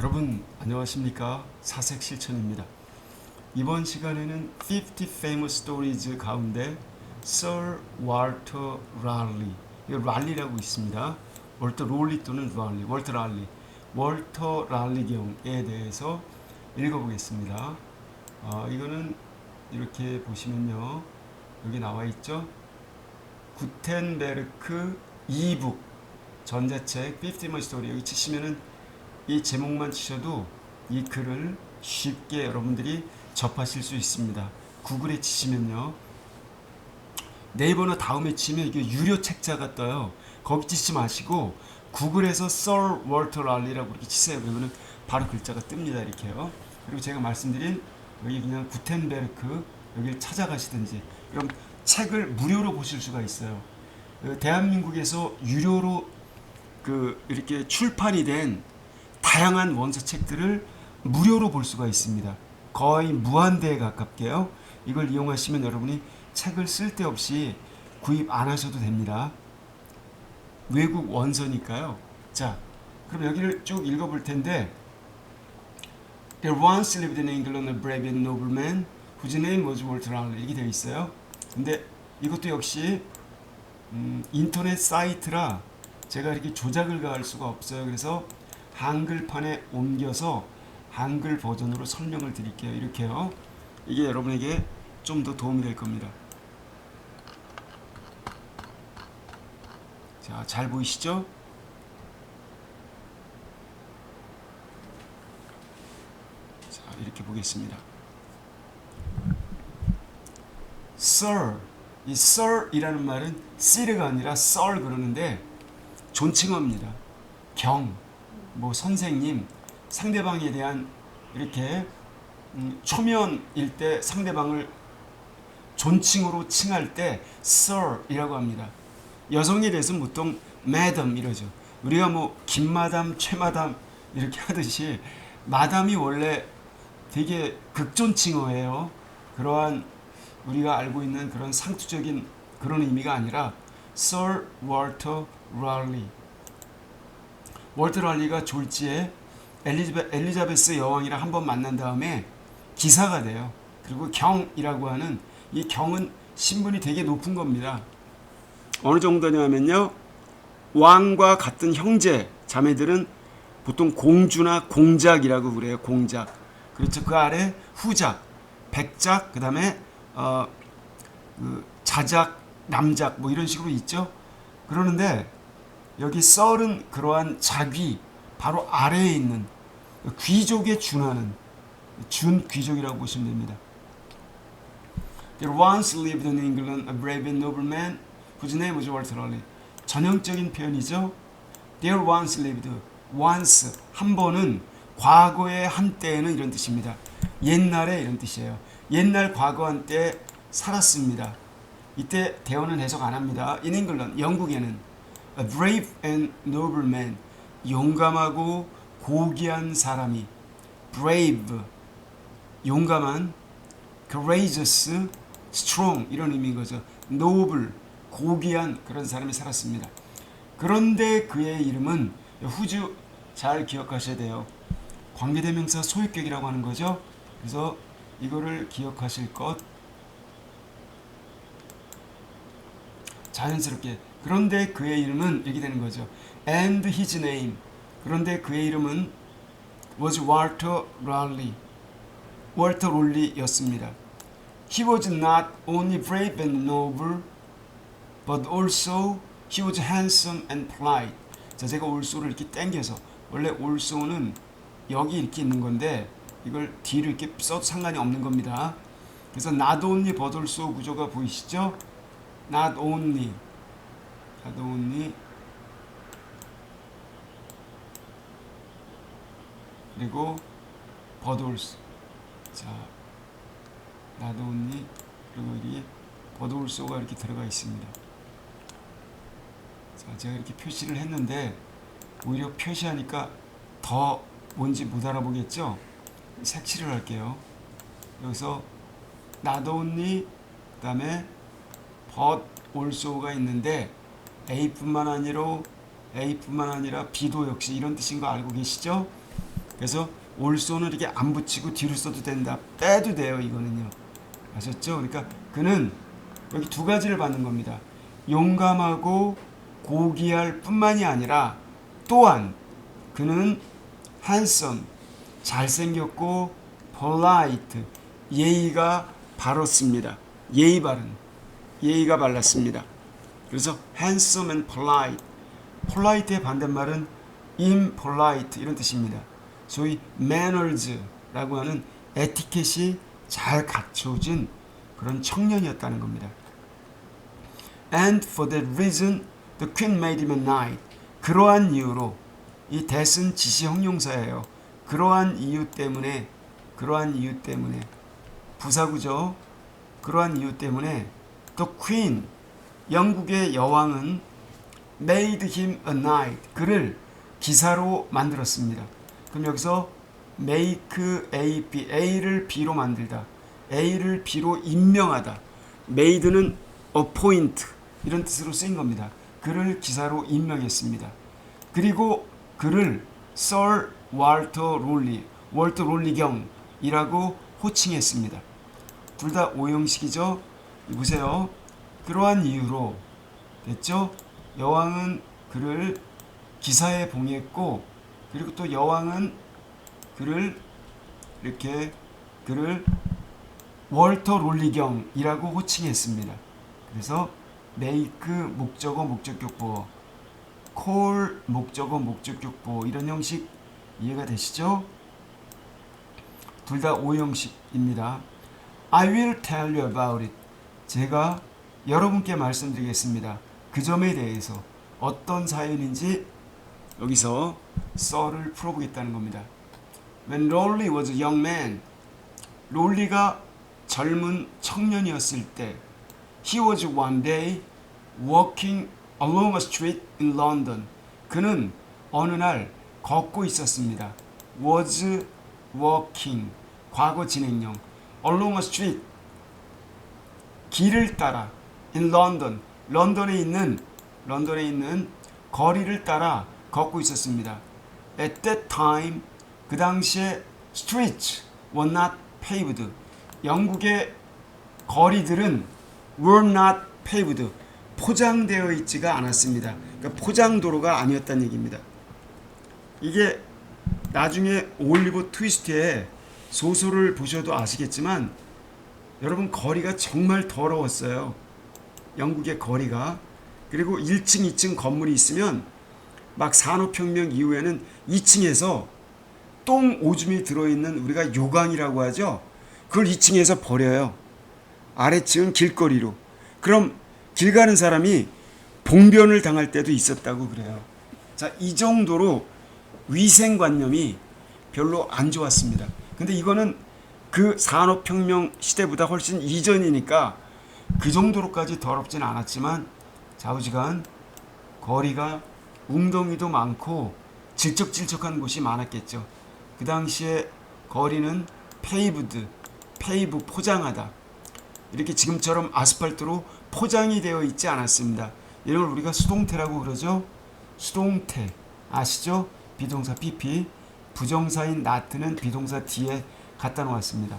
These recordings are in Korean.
여러분 안녕하십니까? 사색 실천입니다. 이번 시간에는 50 Famous Stories 가운데 Sir Walter Raleigh, 이 랄리라고 있습니다. 월터 롤리 또는 랄리, 월터 랄리, 월터 랄리 경에 대해서 읽어보겠습니다. 이거는 이렇게 보시면요, 여기 나와 있죠. 구텐베르크 2북 전자책 50 Famous Story, 여기 치시면은 이 제목만 치셔도 이 글을 쉽게 여러분들이 접하실 수 있습니다. 구글에 치시면요, 네이버나 다음에 치면 이게 유료 책자가 떠요. 거기 치지 마시고 구글에서 Sir Walter Raleigh라고 이렇게 치세요. 그러면 바로 글자가 뜹니다. 이렇게요. 그리고 제가 말씀드린 여기 그냥 구텐베르크 여기를 찾아가시든지, 그럼 책을 무료로 보실 수가 있어요. 대한민국에서 유료로 이렇게 출판이 된 다양한 원서책들을 무료로 볼 수가 있습니다. 거의 무한대에 가깝게요. 이걸 이용하시면 여러분이 책을 쓸데없이 구입 안 하셔도 됩니다. 외국 원서니까요. 자, 그럼 여기를 쭉 읽어볼 텐데, There once lived in England a brave and noble man whose name was Walter Raleigh, 이렇게 되어 있어요. 근데 이것도 역시 인터넷 사이트라 제가 이렇게 조작을 가할 수가 없어요. 그래서 한글판에 옮겨서 한글 버전으로 설명을 드릴게요. 이렇게요. 이게 여러분에게 좀 더 도움이 될 겁니다. 자, 잘 보이시죠? 자, 이렇게 보겠습니다. Sir, 이 Sir이라는 말은 Sir가 아니라 Sir 그러는데 존칭어입니다. 경, 뭐 선생님, 상대방에 대한 이렇게 초면일 때 상대방을 존칭으로 칭할 때 Sir이라고 합니다. 여성에 대해서는 보통 Madam 이러죠. 우리가 뭐 김마담, 최마담 이렇게 하듯이 마담이 원래 되게 극존칭어예요. 그러한 우리가 알고 있는 그런 상투적인 그런 의미가 아니라 Sir Walter Raleigh. 월터 랄리가 졸지에 엘리자베스 여왕이랑 한번 만난 다음에 기사가 돼요. 그리고 경이라고 하는 이 경은 신분이 되게 높은 겁니다. 어느 정도냐면요, 왕과 같은 형제 자매들은 보통 공주나 공작이라고 그래요. 공작. 그렇죠. 그 아래 후작, 백작, 그 다음에 자작, 남작 뭐 이런 식으로 있죠. 그러는데 여기 썰은 그러한 자귀 바로 아래에 있는 귀족에 준하는 준 귀족이라고 보시면 됩니다. There once lived in England a brave and noble man whose name was Walter Raleigh. 전형적인 표현이죠. There once lived, once 한 번은, 과거의 한때에는 이런 뜻입니다. 옛날에 이런 뜻이에요. 옛날 과거 한때 살았습니다. 이때 대어는 해석 안 합니다. In England, 영국에는 A brave and noble man, 용감하고 고귀한 사람이, brave, 용감한, courageous, strong 이런 의미인 거죠. noble, 고귀한 그런 사람이 살았습니다. 그런데 그의 이름은, 후주 잘 기억하셔야 돼요. 관계대명사 소유격이라고 하는 거죠. 그래서 이거를 기억하실 것, 자연스럽게. 그런데 그의 이름은 이렇게 되는 거죠. And his name. 그런데 그의 이름은 was Walter Raleigh. 월터 롤리였습니다. He was not only brave and noble, but also he was handsome and polite. 자, 제가 also를 이렇게 당겨서, 원래 also는 여기 이렇게 있는 건데 이걸 뒤로 이렇게 써도 상관이 없는 겁니다. 그래서 not only but also 구조가 보이시죠? not only 그리고 but also. 자, not only 그리고 여기 but also가 이렇게 들어가 있습니다. 자, 제가 이렇게 표시를 했는데 오히려 표시하니까 더 뭔지 못 알아보겠죠? 색칠을 할게요. 여기서 not only 그 다음에 but also가 있는데 A뿐만 아니라 B도 역시 이런 뜻인 거 알고 계시죠? 그래서 also는 이렇게 안 붙이고 뒤로 써도 된다. 빼도 돼요. 이거는요. 아셨죠? 그러니까 그는 여기 두 가지를 받는 겁니다. 용감하고 고귀할 뿐만이 아니라 또한 그는 handsome, 잘생겼고 polite, 예의가 바랐습니다. 예의가 발랐습니다. 그래서 handsome and polite. polite의 반대말은 impolite 이런 뜻입니다. 소위 manners라고 하는 에티켓이 잘 갖춰진 그런 청년이었다는 겁니다. And for that reason, the queen made him a knight. 그러한 이유로 이 that은 지시 형용사예요. 그러한 이유 때문에 부사구죠. 그러한 이유 때문에 the queen, 영국의 여왕은 made him a knight. 그를 기사로 만들었습니다. 그럼 여기서 make A, B, A를 B로 만들다. A를 B로 임명하다. made는 appoint 이런 뜻으로 쓰인 겁니다. 그를 기사로 임명했습니다. 그리고 그를 Sir Walter Raleigh, 월터 롤리경이라고 호칭했습니다. 둘 다 오형식이죠. 보세요. 그러한 이유로 됐죠? 여왕은 그를 기사에 봉했고, 그리고 또 여왕은 그를 월터 롤리경이라고 호칭했습니다. 그래서 make 목적어 목적격보, call 목적어 목적격보 이런 형식 이해가 되시죠? 둘 다 오형식입니다. I will tell you about it. 제가 여러분께 말씀드리겠습니다. 그 점에 대해서 어떤 사연인지 여기서 썰을 풀어보겠다는 겁니다. When Raleigh was a young man, 롤리가 젊은 청년이었을 때, he was one day walking along a street in London. 그는 어느 날 걷고 있었습니다. was walking, 과거 진행형. along a street, 길을 따라. in London, 런던에 있는 거리를 따라 걷고 있었습니다. At that time, 그 당시에 streets were not paved. 영국의 거리들은 were not paved. 포장되어 있지가 않았습니다. 그러니까 포장도로가 아니었다는 얘기입니다. 이게 나중에 올리버 트위스트의 소설을 보셔도 아시겠지만 여러분 거리가 정말 더러웠어요. 영국의 거리가. 그리고 1층, 2층 건물이 있으면 막 산업혁명 이후에는 2층에서 똥 오줌이 들어있는 우리가 요강이라고 하죠. 그걸 2층에서 버려요. 아래층은 길거리로. 그럼 길 가는 사람이 봉변을 당할 때도 있었다고 그래요. 자, 이 정도로 위생관념이 별로 안 좋았습니다. 근데 이거는 그 산업혁명 시대보다 훨씬 이전이니까 그 정도로까지 더럽진 않았지만 좌우지간 거리가 웅덩이도 많고 질척질척한 곳이 많았겠죠. 그 당시에 거리는 페이브 포장하다. 이렇게 지금처럼 아스팔트로 포장이 되어 있지 않았습니다. 이런 걸 우리가 수동태라고 그러죠. 수동태 아시죠? 비동사 PP, 부정사인 not는 비동사 뒤에 갖다 놓았습니다.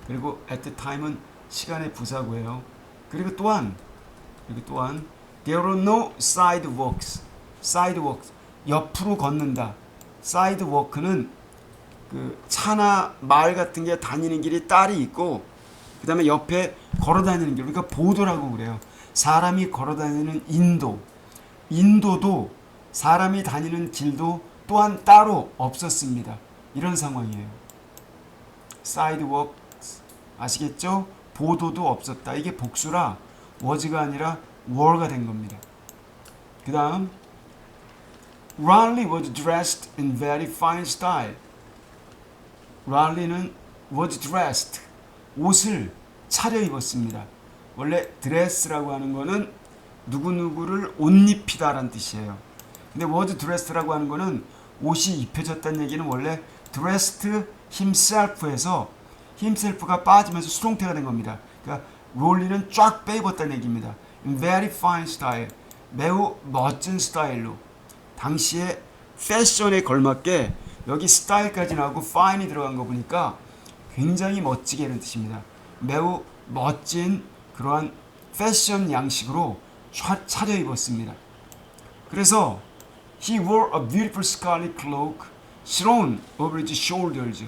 그리고 at the time은 시간의 부사고예요. 그리고 또한 there are no sidewalks. 옆으로 걷는다. sidewalk는 그 차나 말 같은 게 다니는 길이 딸이 있고 그 다음에 옆에 걸어 다니는 길, 그러니까 보도라고 그래요. 사람이 걸어 다니는 인도도 사람이 다니는 길도 또한 따로 없었습니다. 이런 상황이에요. sidewalk 아시겠죠? 보도도 없었다. 이게 복수라 was가 아니라 were가 된 겁니다. 그 다음 Raleigh was dressed in very fine style. Raleigh는 was dressed, 옷을 차려입었습니다. 원래 드레스라고 하는 거는 누구누구를 옷 입히다라는 뜻이에요. 근데 was dressed라고 하는 거는 옷이 입혀졌다는 얘기는 원래 dressed himself에서 himself가 빠지면서 수동태가 된 겁니다. 그러니까 롤리는 쫙 빼입었다는 얘기입니다. In very fine style, 매우 멋진 스타일로 당시의 패션에 걸맞게 여기 스타일까지 나오고 fine이 들어간 거 보니까 굉장히 멋지게 이런 뜻입니다. 매우 멋진 그러한 패션 양식으로 차려입었습니다. 그래서 He wore a beautiful scarlet cloak thrown over his shoulders.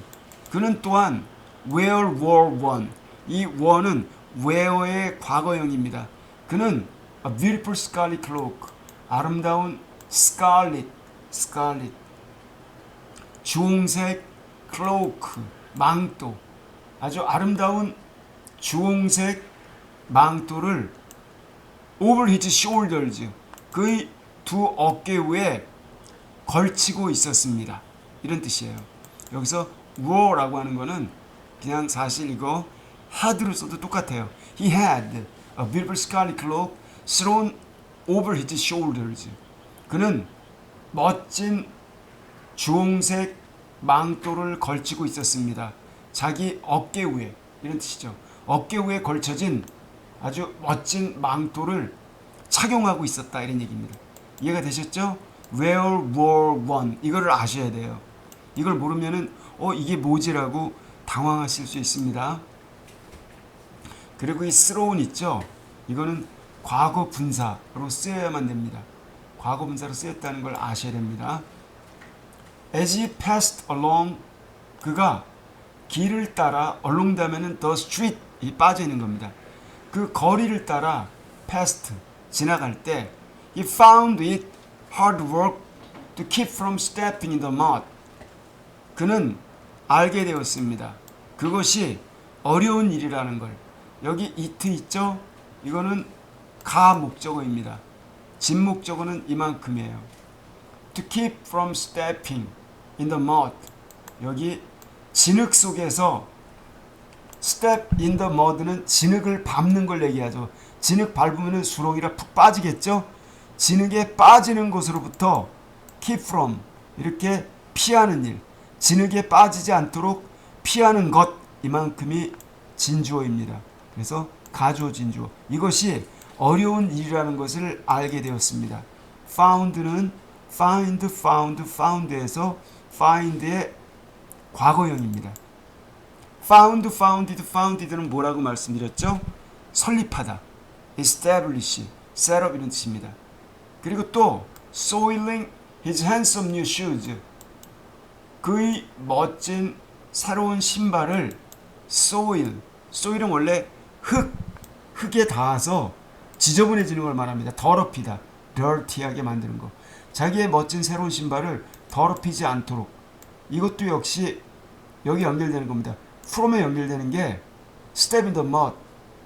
그는 또한 wear wore one. 이 one은 wear의 과거형입니다. 그는 a beautiful scarlet cloak. 아름다운 scarlet 주홍색 cloak 망토. 아주 아름다운 주홍색 망토를 over his shoulders. 그의 두 어깨 위에 걸치고 있었습니다. 이런 뜻이에요. 여기서 were라고 하는 거는 그냥 사실 이거 had로 써도 똑같아요. He had a beautiful scarlet cloak thrown over his shoulders. 그는 멋진 주홍색 망토를 걸치고 있었습니다. 자기 어깨 위에. 이런 뜻이죠. 어깨 위에 걸쳐진 아주 멋진 망토를 착용하고 있었다. 이런 얘기입니다. 이해가 되셨죠? Where were one. 이거를 아셔야 돼요. 이걸 모르면은 이게 뭐지라고 당황하실 수 있습니다. 그리고 이 thrown 있죠? 이거는 과거 분사로 쓰여야만 됩니다. 과거 분사로 쓰였다는 걸 아셔야 됩니다. As he passed along, 그가 길을 따라 along 다음에는 the street 이 빠져 있는 겁니다. 그 거리를 따라 passed 지나갈 때 he found it hard work to keep from stepping in the mud. 그는 알게 되었습니다. 그것이 어려운 일이라는 걸. 여기 it 있죠? 이거는 가 목적어입니다. 진 목적어는 이만큼이에요. To keep from stepping in the mud. 여기 진흙 속에서 step in the mud는 진흙을 밟는 걸 얘기하죠. 진흙 밟으면 수렁이라 푹 빠지겠죠? 진흙에 빠지는 것으로부터 keep from 이렇게 피하는 일, 진흙에 빠지지 않도록 피하는 것 이만큼이 진주어입니다. 그래서 가주어 진주어. 이것이 어려운 일이라는 것을 알게 되었습니다. found는 find, found, found에서 find의 과거형입니다. found, founded, founded는 뭐라고 말씀드렸죠? 설립하다, establish, set up 이런 뜻입니다. 그리고 또 soiling his handsome new shoes. 그의 멋진 새로운 신발을 soil은 원래 흙에 닿아서 지저분해지는 걸 말합니다. 더럽히다, dirty하게 만드는 거. 자기의 멋진 새로운 신발을 더럽히지 않도록. 이것도 역시 여기 연결되는 겁니다. from에 연결되는 게 step in the mud,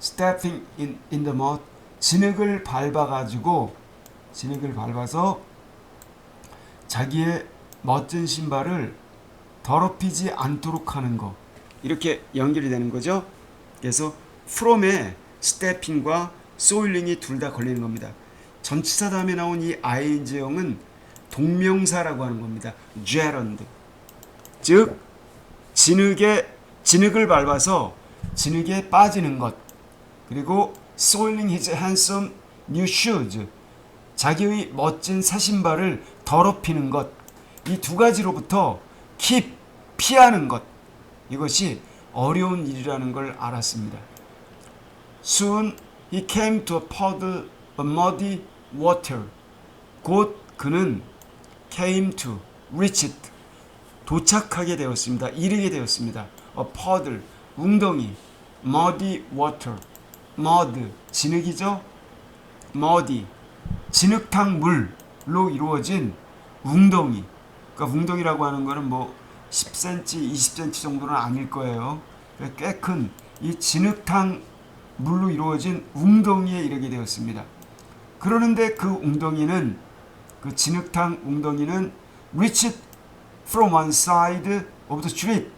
stepping in the mud. 진흙을 밟아서 자기의 멋진 신발을 더럽히지 않도록 하는 거. 이렇게 연결이 되는 거죠. 그래서 from에 stepping과 soiling이 둘 다 걸리는 겁니다. 전치사 다음에 나온 이 ing형은 동명사라고 하는 겁니다. gerund. 즉 진흙을 밟아서 진흙에 빠지는 것. 그리고 soiling his handsome new shoes. 자기의 멋진 새 신발을 더럽히는 것. 이 두 가지로부터 keep 피하는 것. 이것이 어려운 일이라는 걸 알았습니다. Soon he came to a puddle of muddy water. 곧 그는 came to, reached, 도착하게 되었습니다. 이르게 되었습니다. A puddle, 웅덩이, muddy water, mud, 진흙이죠? muddy, 진흙탕 물로 이루어진 웅덩이. 그러니까 웅덩이라고 하는 거는 뭐 10cm, 20cm 정도는 아닐 거예요. 꽤 큰 이 진흙탕 물로 이루어진 웅덩이에 이르게 되었습니다. 그러는데 그 진흙탕 웅덩이는 reached from one side of the street.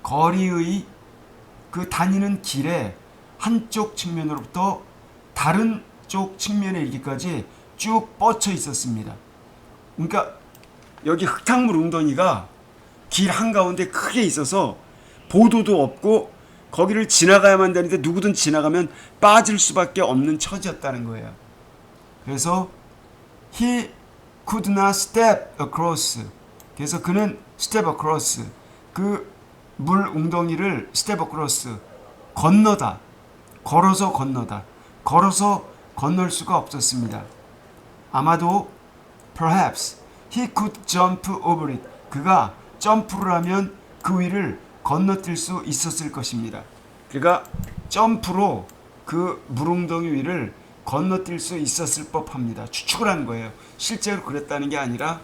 거리의 그 다니는 길의 한쪽 측면으로부터 다른 쪽 측면에 이르기까지 쭉 뻗쳐 있었습니다. 그러니까 여기 흙탕물 웅덩이가 길 한가운데 크게 있어서 보도도 없고 거기를 지나가야만 되는데 누구든 지나가면 빠질 수밖에 없는 처지였다는 거예요. 그래서 he could not step across. 그래서 그는 step across 그 물 웅덩이를 step across 건너다. 걸어서 건너다. 걸어서 건널 수가 없었습니다. 아마도 perhaps he could jump over it. 그가 점프를 하면 그 위를 건너뛸 수 있었을 것입니다. 그가 점프로 그 물웅덩이 위를 건너뛸 수 있었을 법합니다. 추측을 한 거예요. 실제로 그랬다는 게 아니라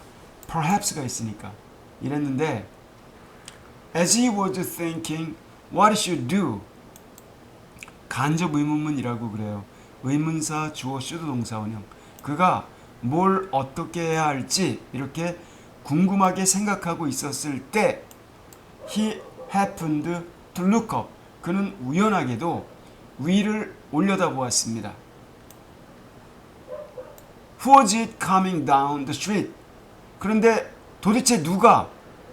perhaps가 있으니까 이랬는데 as he was thinking what he should do 간접 의문문이라고 그래요. 의문사 주어 슈드 동사 원형. 그가 뭘 어떻게 해야 할지 이렇게 궁금하게 생각하고 있었을 때 he happened to look up. 그는 우연하게도 위를 올려다보았습니다. Who was it coming down the street? 그런데 도대체 누가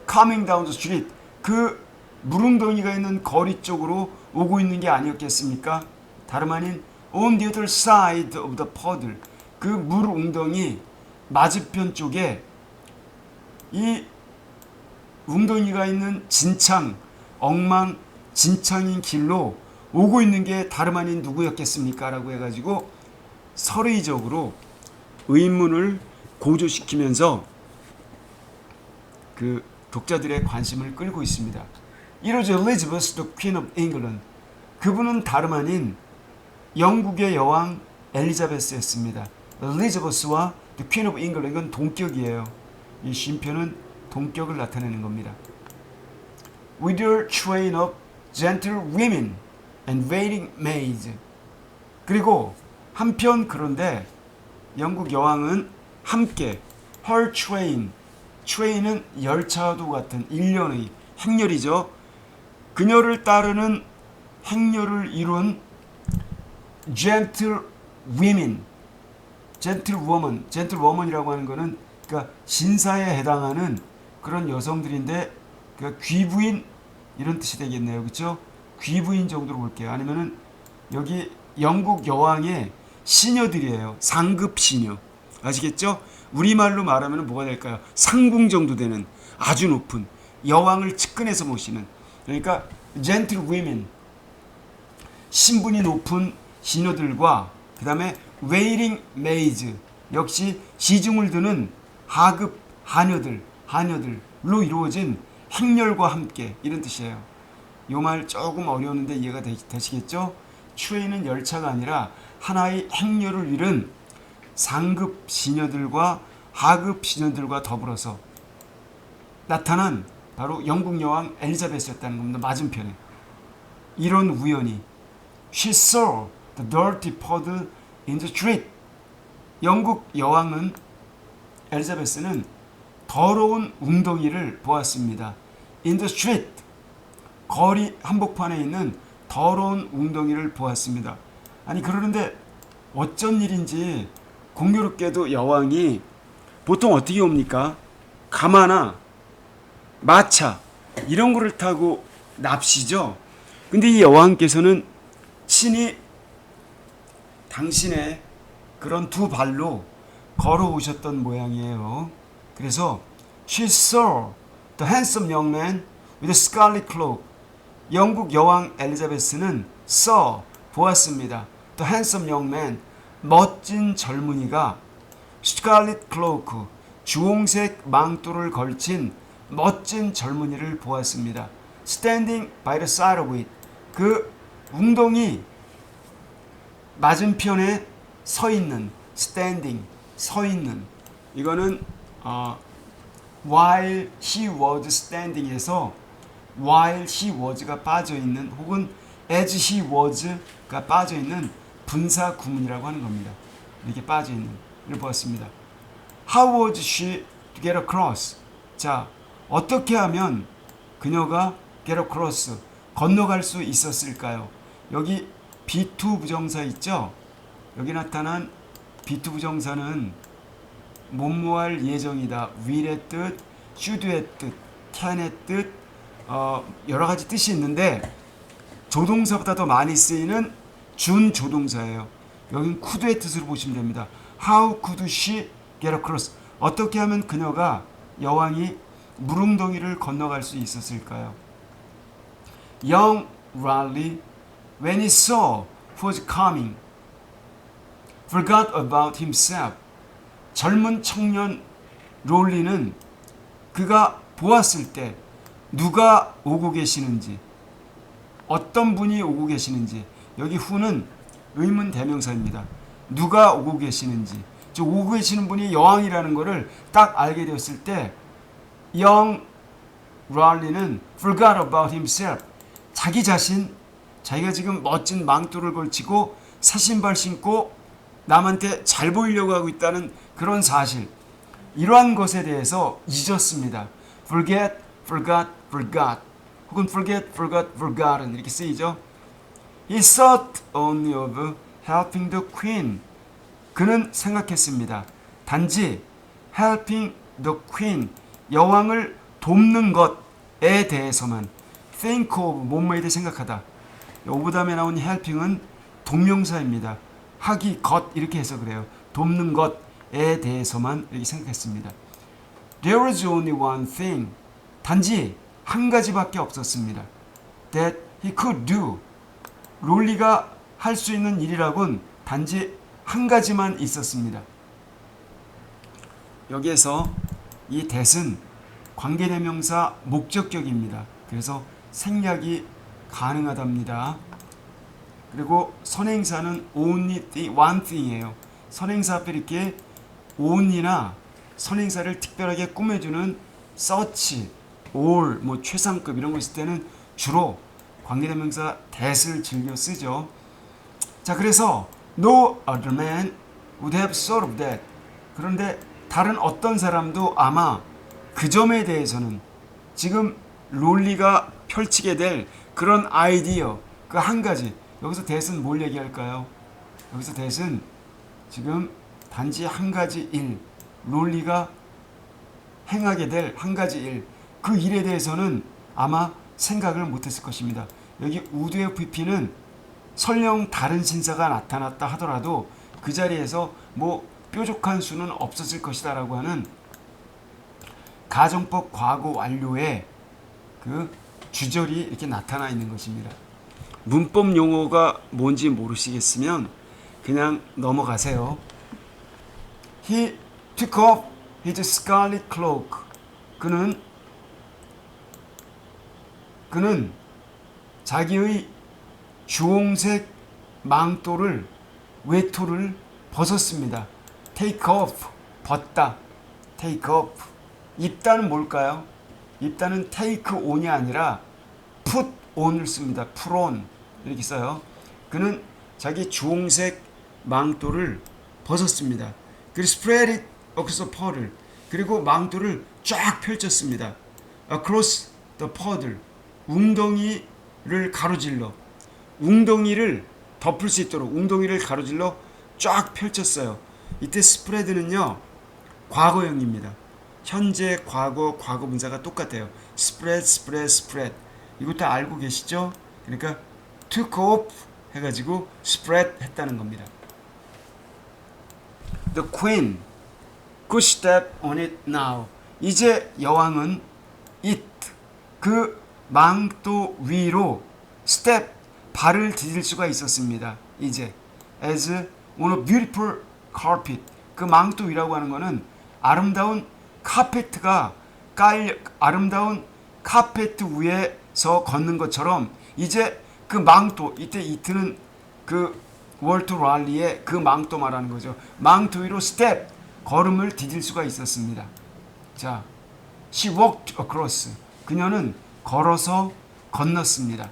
coming down the street 그 물웅덩이가 있는 거리 쪽으로 오고 있는 게 아니었겠습니까? 다름 아닌 on the other side of the puddle 그 물웅덩이 맞은편 쪽에 이 웅덩이가 있는 진창 엉망진창인 길로 오고 있는 게 다름 아닌 누구였겠습니까? 라고 해가지고 설의적으로 의문을 고조시키면서 그 독자들의 관심을 끌고 있습니다. 이로써 엘리자베스 the Queen of England 그분은 다름 아닌 영국의 여왕 엘리자베스였습니다. 엘리자베스와 the Queen of England 이건 동격이에요. 이 쉼표는 동격을 나타내는 겁니다. With your train of gentle women and waiting maids 그리고 한편 그런데 영국 여왕은 함께 her train은 열차와도 같은 일련의 행렬이죠. 그녀를 따르는 행렬을 이룬 gentlewoman이라고 하는 거는 그러니까 신사에 해당하는 그런 여성들인데 그러니까 귀부인 이런 뜻이 되겠네요. 그렇죠? 귀부인 정도로 볼게요. 아니면은 여기 영국 여왕의 시녀들이에요. 상급 시녀. 아시겠죠? 우리말로 말하면 뭐가 될까요? 상궁 정도 되는 아주 높은 여왕을 측근해서 모시는 그러니까 gentlewomen 신분이 높은 시녀들과 그 다음에 waiting maids 역시 시중을 드는 하급 하녀들로 이루어진 행렬과 함께 이런 뜻이에요. 이 말 조금 어려웠는데 이해가 되시겠죠? 트레인은 열차가 아니라 하나의 행렬을 이룬 상급 시녀들과 하급 시녀들과 더불어서 나타난 바로 영국 여왕 엘리자베스였다는 겁니다. 맞은편에. 이런 우연히 She saw the dirty puddle in the street. 영국 여왕은 엘리자베스는 더러운 웅덩이를 보았습니다. In the street. 거리 한복판에 있는 더러운 웅덩이를 보았습니다. 아니 그러는데 어쩐 일인지 공교롭게도 여왕이 보통 어떻게 옵니까? 가마나 마차 이런 거를 타고 납시죠. 근데 이 여왕께서는 친히 당신의 그런 두 발로 걸어오셨던 모양이에요. 그래서 She saw the handsome young man with a scarlet cloak. 영국 여왕 엘리자베스는 saw 보았습니다. The handsome young man 멋진 젊은이가 scarlet cloak 주홍색 망토를 걸친 멋진 젊은이를 보았습니다. Standing by the side of it 그 웅덩이 맞은편에 서 있는 standing 서 있는 이거는 while he was standing에서 while he was가 빠져있는 혹은 as he was가 빠져있는 분사 구문이라고 하는 겁니다. 이렇게 빠져있는 을 보았습니다. How was she to get across? 자, 어떻게 하면 그녀가 get across 건너갈 수 있었을까요? 여기 B2 부정사 있죠? 여기 나타난 B2 부정사는 뭐뭐할 예정이다. will의 뜻, should의 뜻, can의 뜻 여러 가지 뜻이 있는데 조동사보다 더 많이 쓰이는 준조동사예요. 여긴 could의 뜻으로 보시면 됩니다. How could she get across? 어떻게 하면 그녀가 여왕이 물웅덩이를 건너갈 수 있었을까요? Young Raleigh, when he saw who was coming, forgot about himself. 젊은 청년 롤리는 그가 보았을 때 누가 오고 계시는지, 어떤 분이 오고 계시는지, 여기 who는 의문 대명사입니다. 누가 오고 계시는지, 저 오고 계시는 분이 여왕이라는 것을 딱 알게 되었을 때 young Raleigh는 forgot about himself. 자기 자신, 자기가 지금 멋진 망토를 걸치고 새 신발 신고 남한테 잘 보이려고 하고 있다는 그런 사실, 이러한 것에 대해서 잊었습니다. forget, forgot, forgot, 혹은 forget, forgot, forgotten 이렇게 쓰이죠. He thought only of helping the queen. 그는 생각했습니다. 단지 helping the queen, 여왕을 돕는 것에 대해서만. think of, 뭐뭐에 대해 생각하다. 오브 다음에 나온 helping은 동명사입니다. 하기, 것 이렇게 해서 그래요. 돕는 것에 대해서만 이렇게 생각했습니다. There was only one thing. 단지 한 가지밖에 없었습니다. That he could do. 롤리가 할 수 있는 일이라곤 단지 한 가지만 있었습니다. 여기에서 이 that은 관계대명사 목적격입니다. 그래서 생략이 가능하답니다. 그리고 선행사는 only one thing이에요. 선행사 앞에 이렇게 only나 선행사를 특별하게 꾸며주는 such, all, 뭐 최상급 이런 거 있을 때는 주로 관계대명사 that을 즐겨 쓰죠. 자, 그래서 no other man would have thought of that. 그런데 다른 어떤 사람도 아마 그 점에 대해서는 지금 롤리가 펼치게 될 그런 아이디어, 그 한 가지, 여기서 that은 뭘 얘기할까요? 여기서 that은 지금 단지 한 가지 일, 롤리가 행하게 될 한 가지 일, 그 일에 대해서는 아마 생각을 못했을 것입니다. 여기 우드의 pp는 설령 다른 신사가 나타났다 하더라도 그 자리에서 뭐 뾰족한 수는 없었을 것이다 라고 하는 가정법 과거 완료의 그 주절이 이렇게 나타나 있는 것입니다. 문법 용어가 뭔지 모르시겠으면 그냥 넘어가세요. He took off his scarlet cloak. 그는 자기의 주홍색 망토를, 외토를 벗었습니다. take off, 벗다. take off. 입다는 뭘까요? 입다는 take on이 아니라 put on을 씁니다. put on 이렇게 써요. 그는 자기 주홍색 망토를 벗었습니다. 그리고 spread it across the puddle. 그리고 망토를 쫙 펼쳤습니다. across the puddle. 웅덩이를 가로질러, 웅덩이를 덮을 수 있도록 웅덩이를 가로질러 쫙 펼쳤어요. 이때 spread는요 과거형입니다. 현재, 과거, 과거분사가 똑같아요. spread, spread, spread. 이것도 알고 계시죠? 그러니까 took off 해가지고 spread 했다는 겁니다. The queen could step on it now. 이제 여왕은 it, 그 망토 위로 step, 발을 디딜 수가 있었습니다. 이제 as on a beautiful carpet. 그 망토 위라고 하는 것은 아름다운 카페트가 아름다운 카페트 위에서 걷는 것처럼 이제 그 망토, 이때 이트는 그 월터 랄리의 그 망토 말하는 거죠. 망토 위로 step, 걸음을 디딜 수가 있었습니다. 자, she walked across. 그녀는 걸어서 건넜습니다.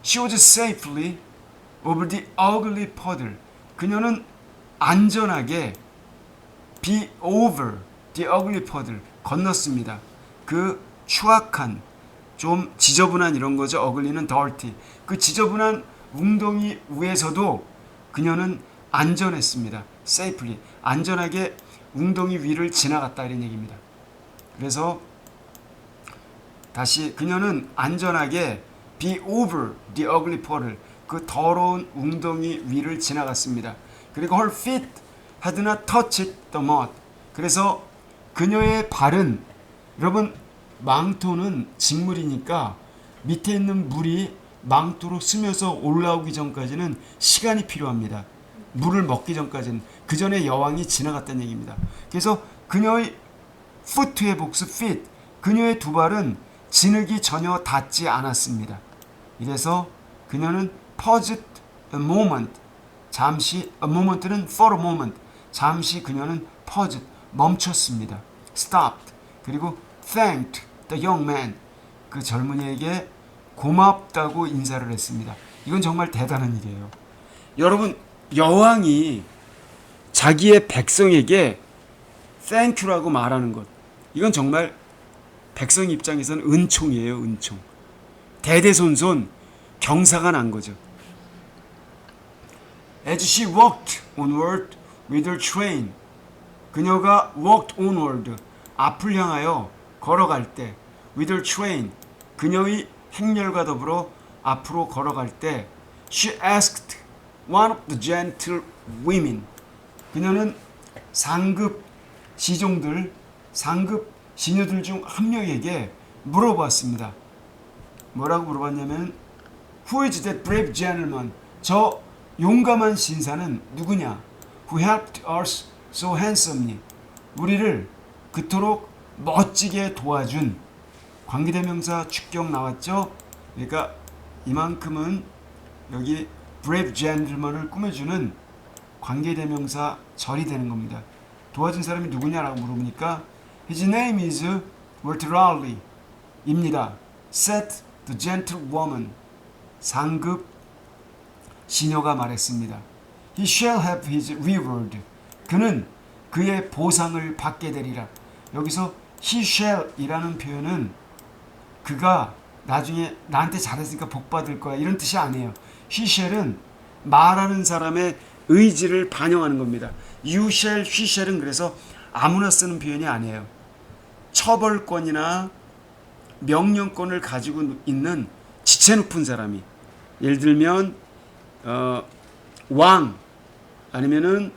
She was safely over the ugly puddle. 그녀는 안전하게 be over the ugly puddle 건넜습니다. 그 추악한, 좀 지저분한 이런 거죠. ugly는 dirty. 그 지저분한 웅덩이 위에서도 그녀는 안전했습니다. safely, 안전하게 웅덩이 위를 지나갔다 이런 얘기입니다. 그래서 다시 그녀는 안전하게 be over the ugly puddle, 그 더러운 웅덩이 위를 지나갔습니다. 그리고 her feet had not touched the mud. 그래서 그녀의 발은 여러분 망토는 직물이니까 밑에 있는 물이 망토로 스며서 올라오기 전까지는 시간이 필요합니다. 물을 먹기 전까지는. 그 전에 여왕이 지나갔다는 얘기입니다. 그래서 그녀의 foot의 복수 feet, 그녀의 두 발은 진흙이 전혀 닿지 않았습니다. 이래서 그녀는 paused a moment, 잠시, a moment는 for a moment, 잠시 그녀는 paused, 멈췄습니다. stopped, 그리고 thanked the young man, 그 젊은이에게 고맙다고 인사를 했습니다. 이건 정말 대단한 일이에요. 여러분, 여왕이 자기의 백성에게 thank you라고 말하는 것, 이건 정말 백성 입장에서는 은총이에요. 은총. 대대손손 경사가 난 거죠. As she walked onward with her train, 그녀가 walked onward, 앞을 향하여 걸어갈 때, with her train, 그녀의 행렬과 더불어 앞으로 걸어갈 때, she asked one of the gentle women, 그녀는 상급 시종들, 상급 시녀들 중 한 명에게 물어봤습니다. 뭐라고 물어봤냐면 Who is that brave gentleman? 저 용감한 신사는 누구냐? Who helped us so handsomely? 우리를 그토록 멋지게 도와준, 관계대명사 축격 나왔죠? 그러니까 이만큼은 여기 brave gentleman을 꾸며주는 관계대명사 절이 되는 겁니다. 도와준 사람이 누구냐라고 물어보니까 His name is Walter Raleigh 입니다. Said the gentlewoman, 상급 시녀가 말했습니다. He shall have his reward, 그는 그의 보상을 받게 되리라. 여기서 he shall 이라는 표현은 그가 나중에 나한테 잘했으니까 복 받을 거야 이런 뜻이 아니에요. he shall은 말하는 사람의 의지를 반영하는 겁니다. you shall, she shall은 그래서 아무나 쓰는 표현이 아니에요. 처벌권이나 명령권을 가지고 있는 지체 높은 사람이, 예를 들면 왕 아니면은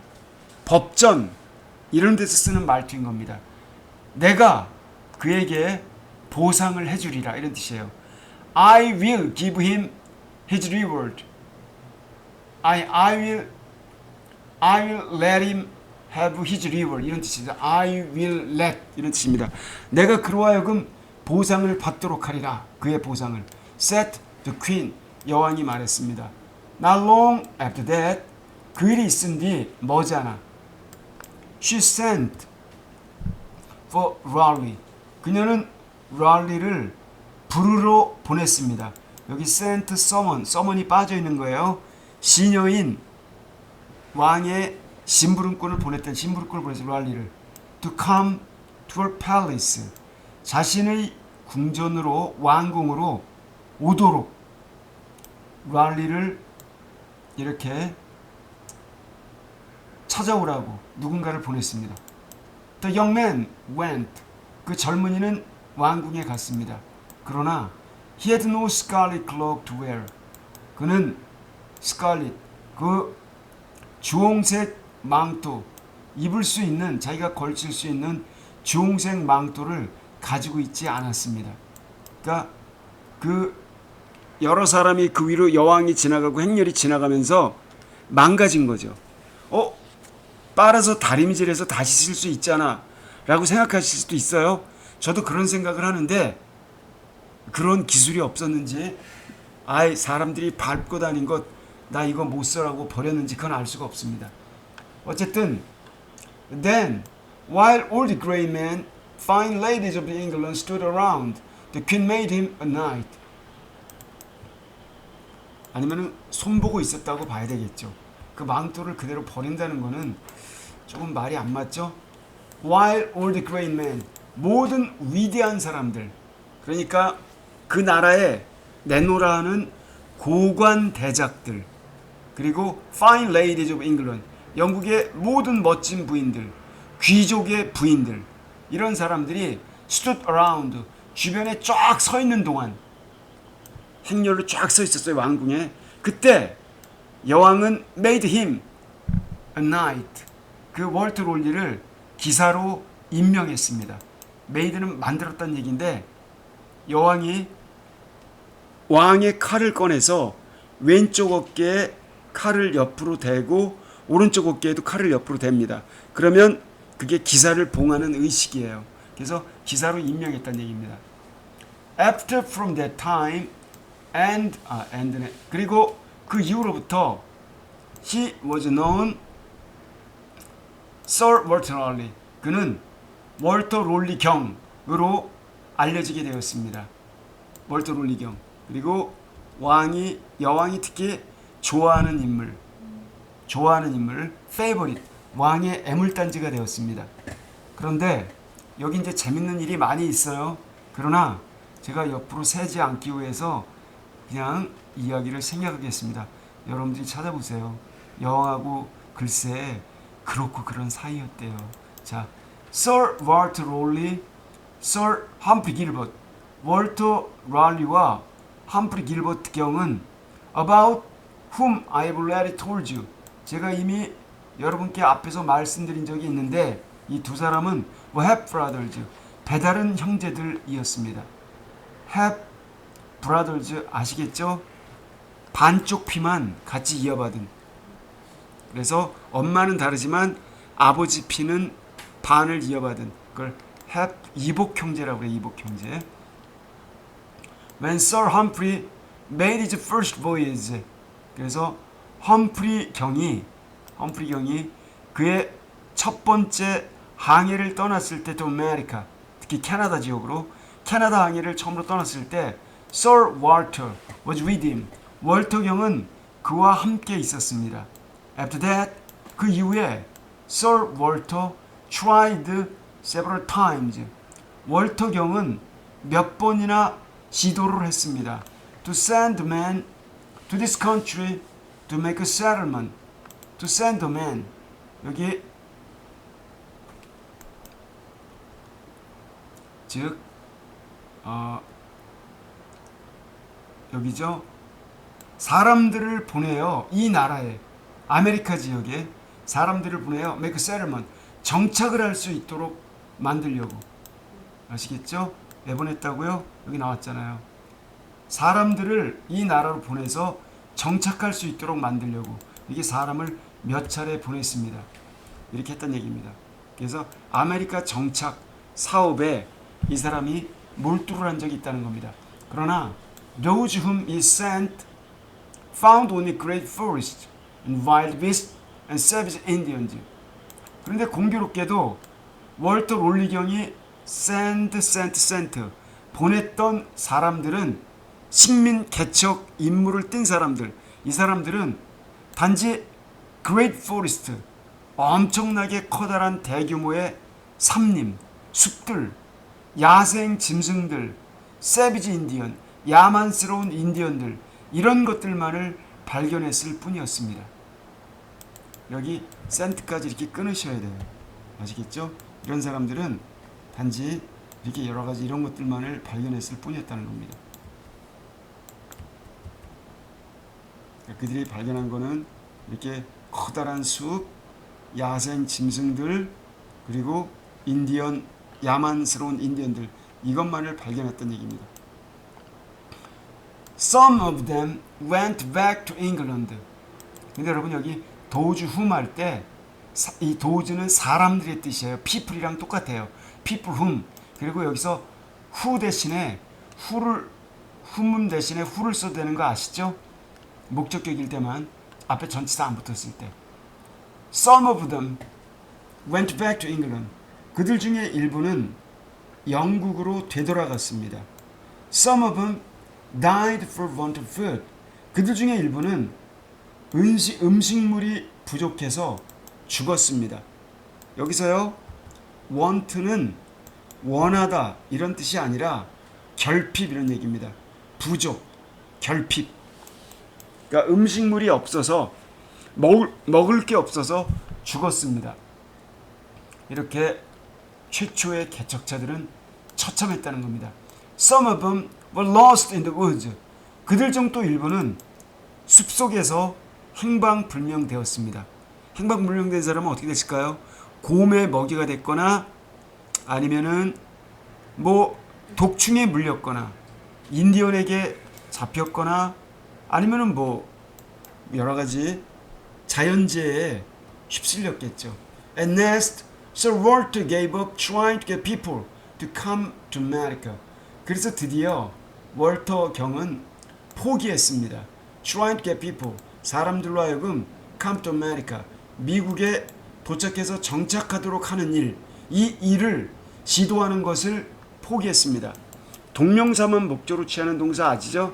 법전 이런 데서 쓰는 말투인 겁니다. 내가 그에게 보상을 해주리라 이런 뜻이에요. I will give him his reward. I will let him have his reward 이런 뜻입니다. I will let 이런 뜻입니다. 내가 그로 하여금 보상을 받도록 하리라. 그의 보상을. Said the queen, 여왕이 말했습니다. Not long after that, 그 일이 있은 뒤 머지않아 She sent for Raleigh, 그녀는 랄리를 부르러 보냈습니다. 여기 sent someone, someone이 빠져 있는 거예요. 시녀인 왕의 심부름꾼을 보냈던 심부름꾼을 보냈어요. 랄리를 to come to her palace, 자신의 궁전으로 왕궁으로 오도록 랄리를 이렇게 찾아오라고 누군가를 보냈습니다. The young man went, 그 젊은이는 왕궁에 갔습니다. 그러나 he had no scarlet cloak to wear, 그는 scarlet, 그 주홍색 망토, 입을 수 있는, 자기가 걸칠 수 있는 주홍색 망토를 가지고 있지 않았습니다. 그러니까 그 여러 사람이 그 위로 여왕이 지나가고 행렬이 지나가면서 망가진 거죠. 빨아서 다리미질해서 다시 쓸 수 있잖아 라고 생각하실 수도 있어요. 저도 그런 생각을 하는데 그런 기술이 없었는지 사람들이 밟고 다닌 것 나 이거 못 써라고 버렸는지 그건 알 수가 없습니다. 어쨌든 Then while all the great men, fine ladies of England stood around, the queen made him a knight. 아니면은 손보고 있었다고 봐야 되겠죠. 그 망토를 그대로 버린다는 거는 조금 말이 안 맞죠? While all the great men, 모든 위대한 사람들, 그러니까 그 나라에 내노라 하는 고관 대작들, 그리고 fine ladies of England, 영국의 모든 멋진 부인들, 귀족의 부인들, 이런 사람들이 stood around, 주변에 쫙 서 있는 동안, 행렬로 쫙 서 있었어요. 왕궁에. 그때 여왕은 made him a knight, 그 월트 롤리를 기사로 임명했습니다. made는 만들었다는 얘기인데 여왕이 왕의 칼을 꺼내서 왼쪽 어깨에 칼을 옆으로 대고 오른쪽 어깨에도 칼을 옆으로 댑니다. 그러면 그게 기사를 봉하는 의식이에요. 그래서 기사로 임명했다는 얘기입니다. After from that time and 그리고 그 이후로부터 he was known Sir Walter Raleigh. 그는 월터 롤리 경으로 알려지게 되었습니다. 월터 롤리 경. 그리고 여왕이 특히 좋아하는 인물, 페이보릿, 왕의 애물단지가 되었습니다. 그런데 여기 이제 재밌는 일이 많이 있어요. 그러나 제가 옆으로 새지 않기 위해서 그냥 이야기를 생략하겠습니다. 여러분들이 찾아보세요. 여왕하고 글쎄 그렇고 그런 사이였대요. 자, Sir Walter Raleigh, Sir Humphrey Gilbert, 월터 랄리와 함프리 길버트 경은 about whom I've already told you. 제가 이미 여러분께 앞에서 말씀드린 적이 있는데 이 두 사람은 half brothers, 배다른 형제들이었습니다. half brothers 아시겠죠? 반쪽 피만 같이 이어받은. 그래서 엄마는 다르지만 아버지 피는 반을 이어받은 그걸 half 이복 형제라고 그래요. 이복 형제. When Sir Humphrey made his first voyage. 그래서 험프리 경이 그의 첫 번째 항해를 떠났을 때 to America, 특히 캐나다 지역으로 캐나다 항해를 처음으로 떠났을 때 Sir Walter was with him. 월터 경은 그와 함께 있었습니다. After that, 그 이후에 Sir Walter tried several times. 월터 경은 몇 번이나 시도를 했습니다. To send men to this country to make a settlement. To send men. 여기 즉 여기죠. 사람들을 보내요. 이 나라에 아메리카 지역에 사람들을 보내요. make a settlement. 정착을 할 수 있도록 만들려고. 아시겠죠? 왜 보냈다고요? 여기 나왔잖아요. 사람들을 이 나라로 보내서 정착할 수 있도록 만들려고. 이게 사람을 몇 차례 보냈습니다. 이렇게 했단 얘기입니다. 그래서 아메리카 정착 사업에 이 사람이 몰두를 한 적이 있다는 겁니다. 그러나 those whom he sent found only great forests and wild beasts and savage Indians. 그런데 공교롭게도 월터 롤리 경이 sent 보냈던 사람들은 식민 개척 임무를 띈 사람들. 이 사람들은 단지 great forest, 엄청나게 커다란 대규모의 삼림, 숲들, 야생 짐승들, savage 인디언, 야만스러운 인디언들, 이런 것들만을 발견했을 뿐이었습니다. 여기 센트까지 이렇게 끊으셔야 돼요. 아시겠죠? 이런 사람들은 단지 이렇게 여러 가지 이런 것들만을 발견했을 뿐이었다는 겁니다. 그들이 발견한 거는 이렇게 커다란 숲, 야생 짐승들, 그리고 인디언, 야만스러운 인디언들, 이것만을 발견했던 얘기입니다. Some of them went back to England. 근데 여러분 여기 도우즈 whom 할 때 이 도우즈는 사람들의 뜻이에요. people이랑 똑같아요. people whom. 그리고 여기서 who 대신에 whom 대신에 who를 써도 되는 거 아시죠? 목적격일 때만 앞에 전치사 안 붙었을 때. Some of them went back to England. 그들 중에 일부는 영국으로 되돌아갔습니다. Some of them died for want of food. 그들 중에 일부는 음식물이 부족해서 죽었습니다. 여기서요, want는 원하다 이런 뜻이 아니라 결핍 이런 얘기입니다. 부족, 결핍. 그러니까 음식물이 없어서 먹을 게 없어서 죽었습니다. 이렇게 최초의 개척자들은 처참했다는 겁니다. Some of them were lost in the woods. 그들 중 또 일부는 숲속에서 행방불명되었습니다. 행방불명된 사람은 어떻게 됐을까요? 곰의 먹이가 됐거나 아니면은 뭐 독충에 물렸거나 인디언에게 잡혔거나 아니면은 뭐 여러 가지 자연재해에 휩쓸렸겠죠. At last, Sir Walter gave up trying to get people to come to America. 그래서 드디어 월터 경은 포기했습니다. Trying to get people, 사람들로 하여금 come to America, 미국에 도착해서 정착하도록 하는 일, 이 일을 시도하는 것을 포기했습니다. 동명사만 목적으로 취하는 동사 아시죠?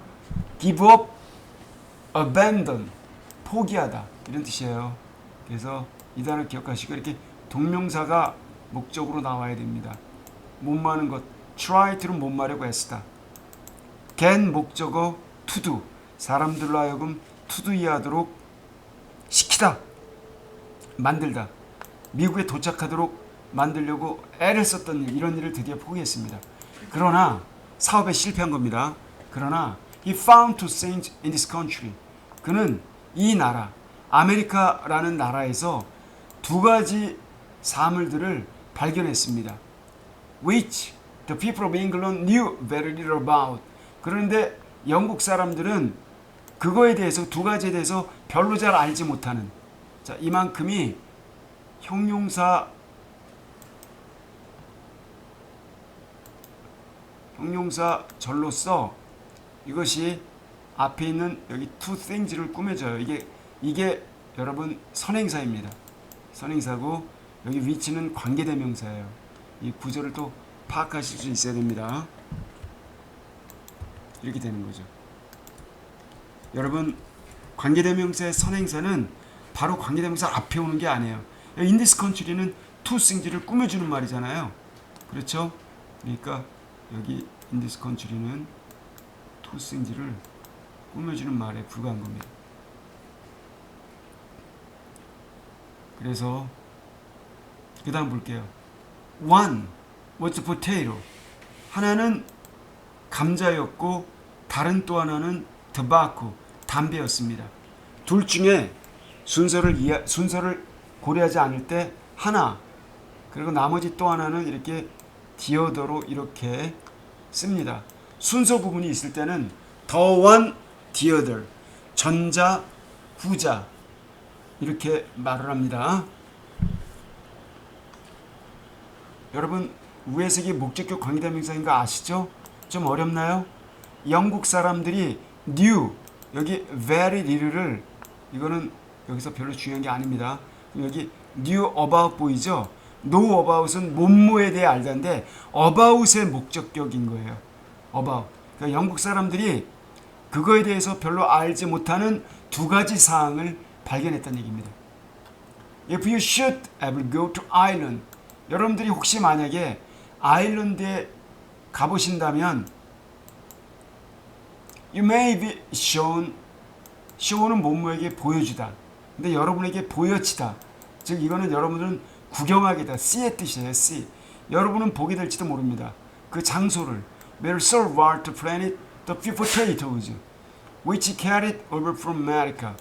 Give up, abandon, 포기하다 이런 뜻이에요. 그래서 이 단어 기억하시고 이렇게 동명사가 목적으로 나와야 됩니다. 못마는 것, try to는 못마려고 애쓰다. get 목적어 to do, 사람들로 하여금 to do 하도록 시키다, 만들다. 미국에 도착하도록 만들려고 애를 썼던 일, 이런 일을 드디어 포기했습니다. 그러나 사업에 실패한 겁니다. 그러나 he found two things in this country. 그는 이 나라, 아메리카라는 나라에서 두 가지 사물들을 발견했습니다. Which the people of England knew very little about. 그런데 영국 사람들은 그거에 대해서, 두 가지에 대해서 별로 잘 알지 못하는, 자, 이만큼이 형용사 절로서 이것이 앞에 있는 여기 two things를 꾸며줘요. 이게 여러분 선행사입니다. 선행사고 여기 위치는 관계대명사예요. 이 구조를 또 파악하실 수 있어야 됩니다. 이렇게 되는 거죠. 여러분 관계대명사의 선행사는 바로 관계대명사 앞에 오는 게 아니에요. in this country는 two things를 꾸며주는 말이잖아요. 그렇죠? 그러니까 여기 in this country는 two things를 꾸며주는 말에 불과한 겁니다. 그래서 그 다음 볼게요. One was potato. 하나는 감자였고 다른 또 하나는 tobacco, 담배였습니다. 둘 중에 순서를 고려하지 않을 때 하나, 그리고 나머지 또 하나는 이렇게 디어더로 이렇게 씁니다. 순서 부분이 있을 때는 the one, the other, 전자, 후자 이렇게 말을 합니다. 여러분 우회색이 목적격 관계대명사인 거 아시죠? 좀 어렵나요? 영국 사람들이 knew, 여기 very little를, 이거는 여기서 별로 중요한 게 아닙니다. 여기 knew about 보이죠? know about은 뭐뭐에 대해 알다인데 about의 목적격인 거예요. about. 그러니까 영국 사람들이 그거에 대해서 별로 알지 못하는 두 가지 사항을 발견했다는 얘기입니다. If you should ever go to Ireland, 여러분들이 혹시 만약에 아일랜드에 가보신다면 You may be shown, show는 뭐뭐에게 보여주다. 근데 여러분에게 보여지다. 즉 이거는 여러분들은 구경하게다. see의 뜻이에요. see. 여러분은 보게 될지도 모릅니다. 그 장소를 where Sir Walter planted the few potatoes which he carried over from America.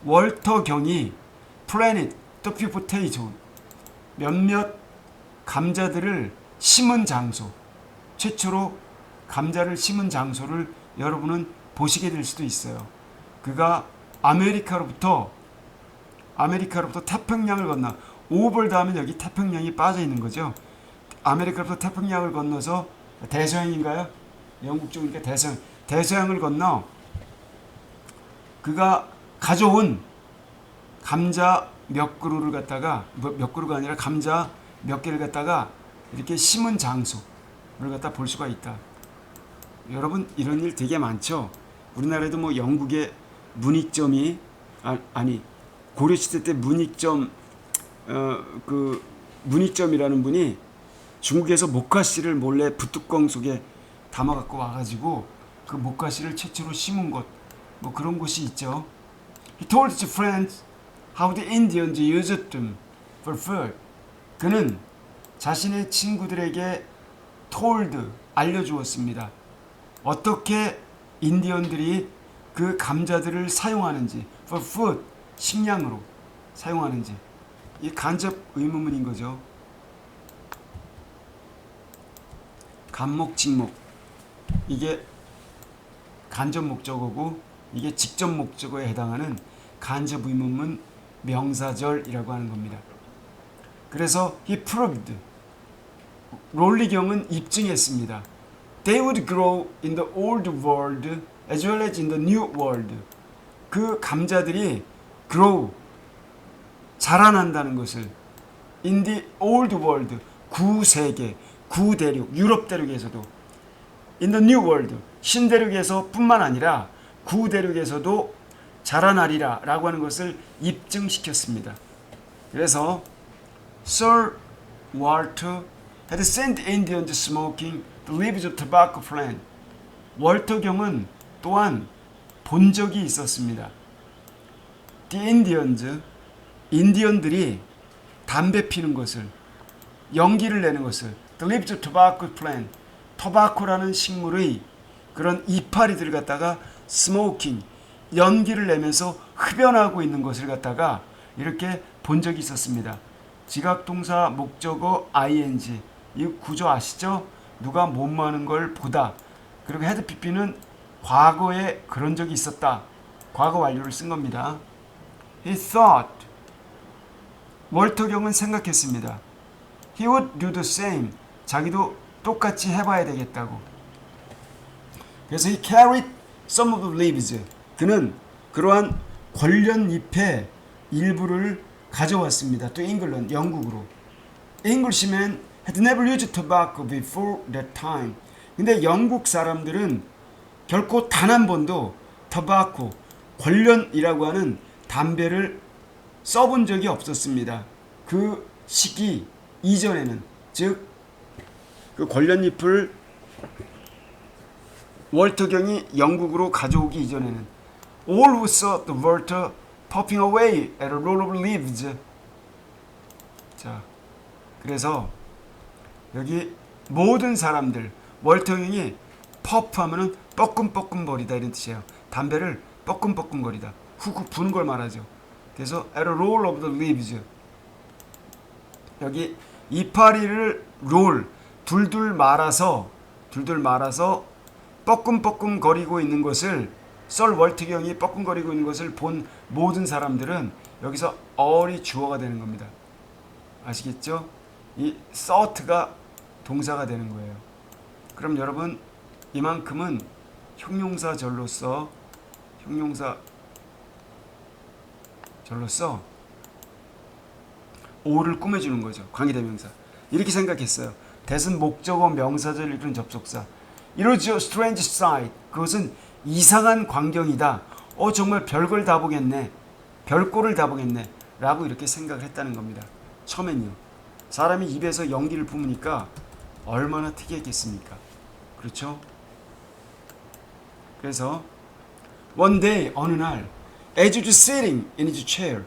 월터 경이 planted the few potatoes, 몇몇 감자들을 심은 장소, 최초로 감자를 심은 장소를 여러분은 보시게 될 수도 있어요. 그가 아메리카로부터 태평양을 건너, 오버를 다음에 여기 태평양이 빠져 있는 거죠. 아메리카로부터 태평양을 건너서 대서양인가요? 영국 쪽이니까 대서양을 건너 그가 가져온 감자 몇 그루를 갖다가, 몇 그루가 아니라 감자 몇 개를 갖다가 이렇게 심은 장소를 갖다 볼 수가 있다. 여러분 이런 일 되게 많죠. 우리나라에도 뭐 영국의 문익점이 고려시대 때 문익점이라는 분이 중국에서 목화씨를 몰래 붓뚜껑 속에 담아 갖고 와가지고 그 목화씨를 최초로 심은 곳, 뭐 그런 곳이 있죠. He told his friends how the Indians used them for food. 그는 자신의 친구들에게 told, 알려주었습니다. 어떻게 인디언들이 그 감자들을 사용하는지, for food, 식량으로 사용하는지. 이 간접 의문문인 거죠. 간목, 직목. 이게 간접 목적어고 이게 직접 목적어에 해당하는 간접 의문문 명사절이라고 하는 겁니다. 그래서 he proved, 롤리경은 입증했습니다. They would grow in the old world as well as in the new world. 그 감자들이 grow, 자라난다는 것을 in the old world, 구세계, 구대륙, 유럽 대륙에서도 in the new world, 신대륙에서 뿐만 아니라 구대륙에서도 자라나리라 라고 하는 것을 입증시켰습니다. 그래서 Sir Walter had sent Indians smoking the leaves of tobacco plant. 월터 경은 또한 본 적이 있었습니다. The Indians, 인디언들이 담배 피는 것을, 연기를 내는 것을, the leaves of tobacco plant, 토바코라는 식물의 그런 이파리들을 갖다가 smoking, 연기를 내면서 흡연하고 있는 것을 갖다가 이렇게 본 적이 있었습니다. 지각동사 목적어 ing, 이 구조 아시죠? 누가 뭐하는 걸 보다. 그리고 had pp는 과거에 그런 적이 있었다. 과거 완료를 쓴 겁니다. He thought, 월터 경은 생각했습니다. He would do the same, 자기도 똑같이 해봐야 되겠다고. 그래서 he carried some of the leaves, 그는 그러한 관련잎의 일부를 가져왔습니다. 또 잉글랜드, 영국으로. Englishmen had never used tobacco before that time. 근데 영국 사람들은 결코 단 한 번도 tobacco, 관련이라고 하는 담배를 써본 적이 없었습니다. 그 시기 이전에는, 즉 그 관련잎을 월터 경이 영국으로 가져오기 이전에는 all who saw the Walter popping away at a roll of leaves. 자, 그래서 여기 모든 사람들, 월터 경이 퍼프하면은 뻐끔뻐끔거리다 이런 뜻이에요. 담배를 뻐끔뻐끔거리다, 훅훅 부는 걸 말하죠. 그래서 at a roll of the leaves, 여기 이파리를 롤, 둘둘 말아서 뻐끔뻐끔거리고 있는 것을, 썰 월트 경이 뻐끔거리고 있는 것을 본 모든 사람들은 여기서 all이 주어가 되는 겁니다. 아시겠죠? 이 thought가 동사가 되는 거예요. 그럼 여러분 이만큼은 형용사절로서 오를 꾸며주는 거죠. 관계대명사. 이렇게 생각했어요. 대신 목적어 명사절 이끄는 접속사. 이러죠. strange sight. 그것은 이상한 광경이다. 정말 별걸 다 보겠네. 별꼴을 다 보겠네. 라고 이렇게 생각을 했다는 겁니다. 처음엔요. 사람이 입에서 연기를 뿜으니까 얼마나 특이했겠습니까? 그렇죠? 그래서 one day, 어느 날, as he was sitting in his chair,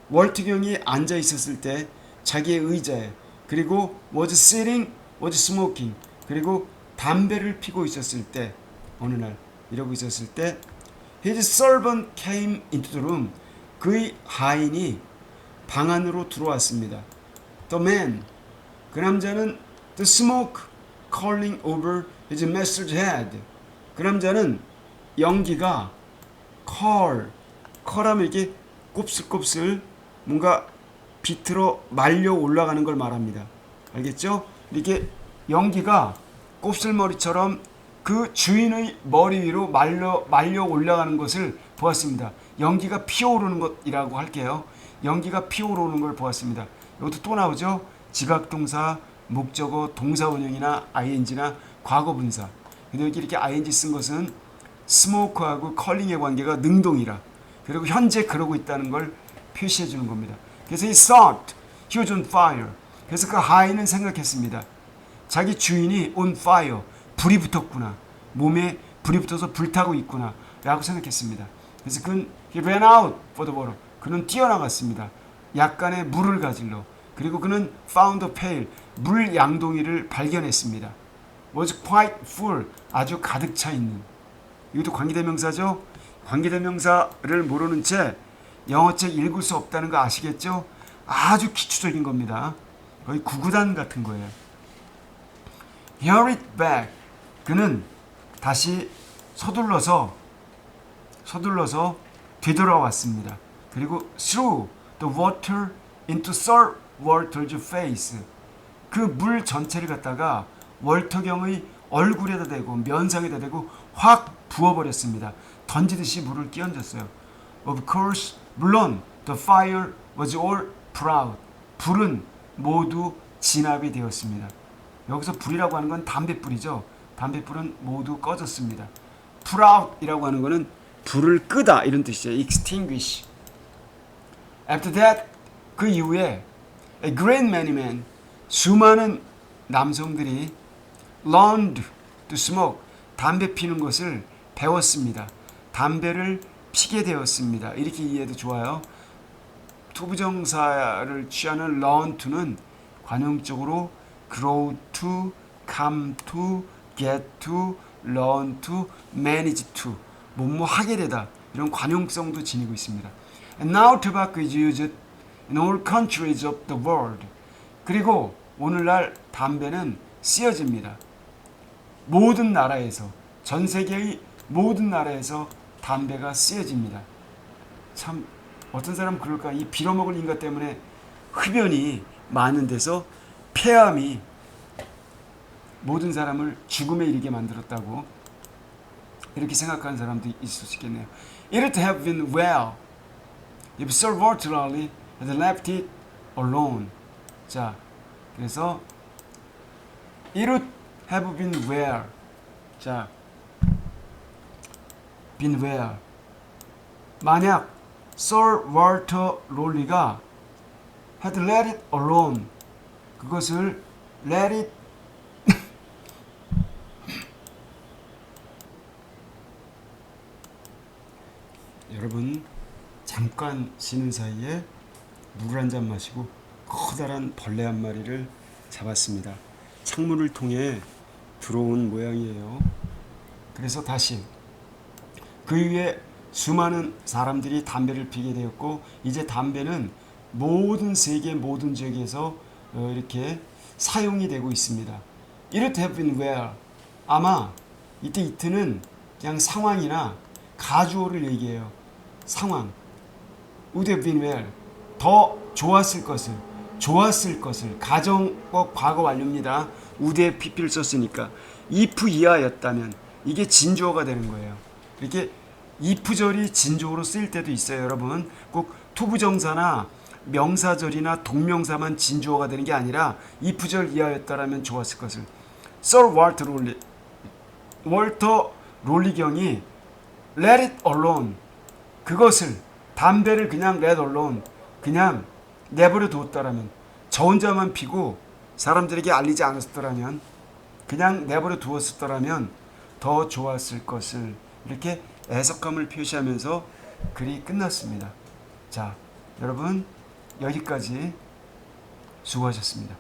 월트 경이 앉아 있었을 때 자기의 의자에, 그리고 was smoking, 그리고 담배를 피고 있었을 때, 어느 날 이러고 있었을 때 his servant came into the room, 그의 하인이 방 안으로 들어왔습니다. The man, 그 남자는 the smoke curling over his master's head, 그 남자는 연기가 curl하면 이렇게 곱슬곱슬 뭔가 비틀어 말려 올라가는 걸 말합니다. 알겠죠? 이렇게 연기가 곱슬머리처럼 그 주인의 머리 위로 말려 올라가는 것을 보았습니다. 연기가 피어오르는 것이라고 할게요. 연기가 피어오르는 걸 보았습니다. 이것도 또 나오죠. 지각동사, 목적어, 동사원형이나 ing나 과거분사. 근데 여기 이렇게 ing 쓴 것은 스모크하고 컬링의 관계가 능동이라, 그리고 현재 그러고 있다는 걸 표시해 주는 겁니다. 그래서 he thought he was on fire. 그래서 그 하인은 생각했습니다. 자기 주인이 on fire, 불이 붙었구나, 몸에 불이 붙어서 불타고 있구나 라고 생각했습니다. 그래서 그는 he ran out for the water. 그는 뛰어나갔습니다. 약간의 물을 가질러. 그리고 그는 found a pail, 물 양동이를 발견했습니다. was quite full, 아주 가득 차 있는. 이것도 관계대명사죠. 관계대명사를 모르는 채 영어책 읽을 수 없다는 거 아시겠죠? 아주 기초적인 겁니다. 거의 구구단 같은 거예요. He hurried back. 그는 다시 서둘러서 되돌아왔습니다. 그리고 threw the water into Sir Walter's face. 그 물 전체를 갖다가 월터경의 얼굴에다 대고 면상에다 대고 확 부어버렸습니다. 던지듯이 물을 끼얹었어요. Of course, 물론 the fire was all put out. 불은 모두 진압이 되었습니다. 여기서 불이라고 하는 건 담뱃불이죠. 담뱃불은 모두 꺼졌습니다. put out이라고 하는 거는 불을 끄다 이런 뜻이죠. extinguish. After that, 그 이후에 a great many men, 수많은 남성들이 learned to smoke, 담배 피는 것을 배웠습니다. 담배를 피게 되었습니다. 이렇게 이해해도 좋아요. 투부정사를 취하는 learn to는 관용적으로 grow to, come to, get to, learn to, manage to, 뭐뭐 하게 되다 이런 관용성도 지니고 있습니다. And now tobacco is used in all countries of the world. 그리고 오늘날 담배는 쓰여집니다. 모든 나라에서, 전 세계의 모든 나라에서 담배가 쓰여집니다. 참 어떤 사람은 그럴까? 이 빌어먹을 인간 때문에 흡연이 많은 데서 폐암이 모든 사람을 죽음에 이르게 만들었다고 이렇게 생각하는 사람도 있을 수 있겠네요. It would have been well if Sir Walter Raleigh had left it alone. 자, 그래서 it would have been well. 자, been well. 만약 Sir Walter Raleigh가 had let it alone. 그것을 let it 여러분 잠깐 쉬는 사이에 물 한 잔 마시고 커다란 벌레 한 마리를 잡았습니다. 창문을 통해 들어온 모양이에요. 그래서 다시 그 이후에 수많은 사람들이 담배를 피게 되었고 이제 담배는 모든 세계 모든 지역에서 이렇게 사용이 되고 있습니다. It would have been well. 아마 이때 이트는 그냥 상황이나 가주어를 얘기해요. 상황. would have been well. 더 좋았을 것을 가정법 과거 완료입니다. would have pp를 썼으니까 if 이하였다면 이게 진주어가 되는 거예요. 이렇게 if절이 진주어로 쓰일 때도 있어요. 여러분 꼭 투부정사나 명사절이나 동명사만 진주어가 되는 게 아니라 if절 이하였다라면 좋았을 것을. Sir Walter Raleigh, 월터 롤리경이 let it alone, 그것을 담배를 그냥 let alone, 그냥 내버려 두었다라면, 저 혼자만 피고 사람들에게 알리지 않았더라면, 그냥 내버려 두었었더라면 더 좋았을 것을. 이렇게 애석함을 표시하면서 글이 끝났습니다. 자, 여러분 여기까지 수고하셨습니다.